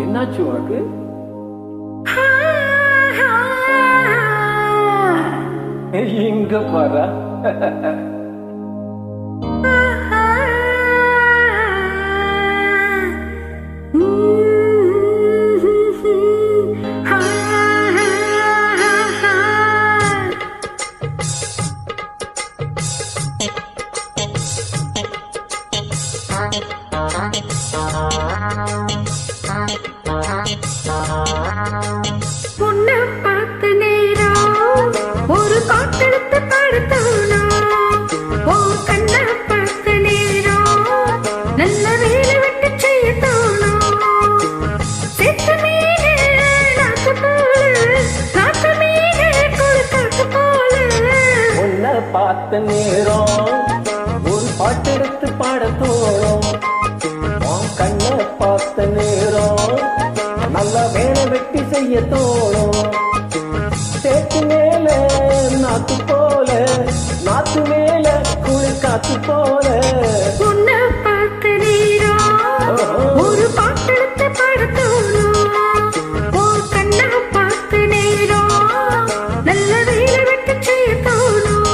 என்னாச்சு உனக்கு? இங்க பாரு. உன்னை பார்த்த நேரம் ஒரு பாட்டெடுத்து பாடுத்தானா, ஓ கண்ணை பார்த்த நேரம் நல்ல வேலை விட்டு செய்யத்தானா, செத்த மீனே நாக்கு போல, நாக்கு மீனே கொழுக்காக்கு போல. உன்னை பார்த்த நேரம் ஒரு பாட்டெடுத்து பாடத்தோணும், கண்ணை பார்த்த நேரம் நல்ல வேலை வெட்டி செய்ய தோணும், சேத்து மேல நாத்து போல, நாத்து மேல குளிர் காத்து போல. உன்னை பார்த்த நேரம் ஒரு பாட்டெடுத்து பாடத்தோணும், ஓ கண்ணை பார்த்த நேரம் நல்ல வேலை விட்டு செய்யத்தோணும்.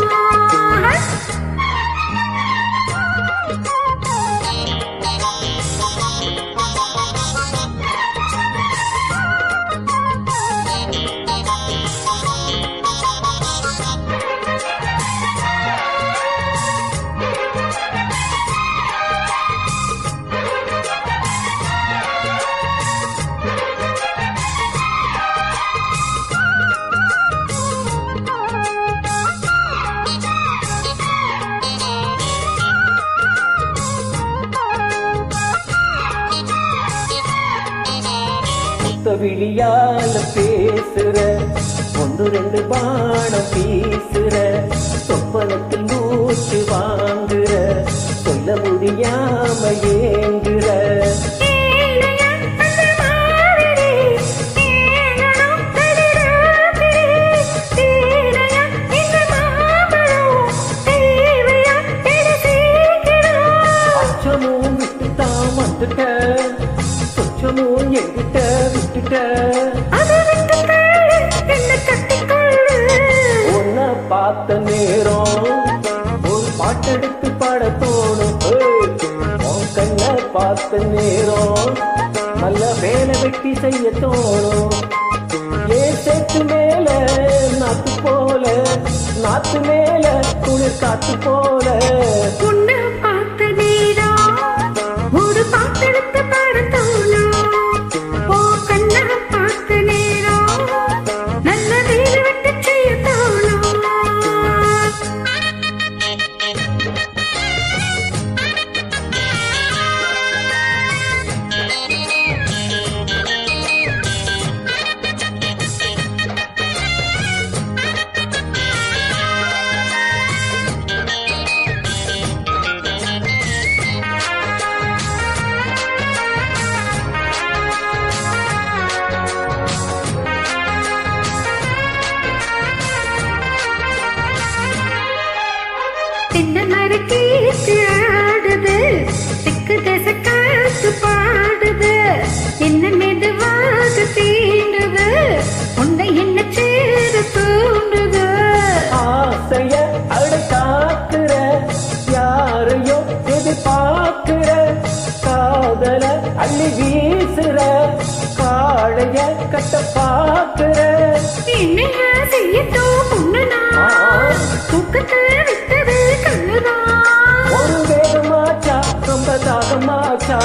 விழியால பேசுற ஒன்று ரெண்டு பாடம் வீசுற, சொப்பனத்தில் மூச்சு வாங்குற, சொல்ல முடியாம ஏங்குற. அச்சமும் விட்டுத்தான் வந்துட்ட, சொச்சமும் எங்கிட்ட விட்டுட்ட. உன்னை பார்த்த நேரம் ஒரு பாட்டெடுத்து பாட தோணும், உன் கண்ணை பார்த்த நேரம் நல்ல வேலை வெட்டி செய்ய தோணும், ஏன் சேத்து மேல நாத்து போல, நாத்து மேல குளிர் காத்து போல. உன்னை பார்த்த நேரம் ஒரு பாட்டெடுத்து பாடத்தோணும், ஓ கண்ணை பார்த்த நேரம் நல்ல வேலை விட்டு செய்யத்தோணும். தென்னை மரக்கீத்து ஆடுது, திக்கு தசை காத்து பாடுது, என்ன மெதுவாக தீண்டுது, உன்னை என்ன சேர தூண்டுது. ஆசைய அட காக்குற, யாரையோ எதிர்பார்க்கிற, காதல அள்ளி வீசுற, காளைய கட்ட பாக்குற. என்னையா செய்யட்டும் பொண்ணுனா, தூக்கத்தை விட்டது கண்ணுதான். ஒரு வேகமாச்சா ரொம்ப தாகமாச்சா,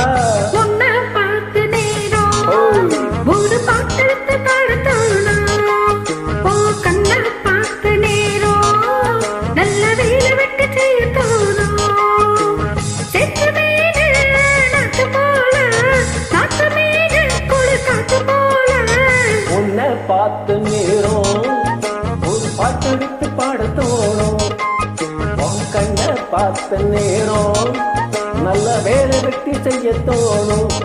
உன்னை பார்த்த நேரம் ஒரு பாட்டெடுத்து பாடத்தோணும், ஓ கண்ணை பார்த்த நேரம் நல்ல வேலை விட்டு செய்யத்தோணும், செத்து மீனே நாத்து போல, நாத்து மீனே குளிர் காத்து போல. உன்னை பார்த்த நேரம் ஒரு பாட்டெடுத்து பாட தோணும், உன் கண்ணை பார்த்த நேரம் நல்ல வேலை வெட்டி செய்ய தோணும்.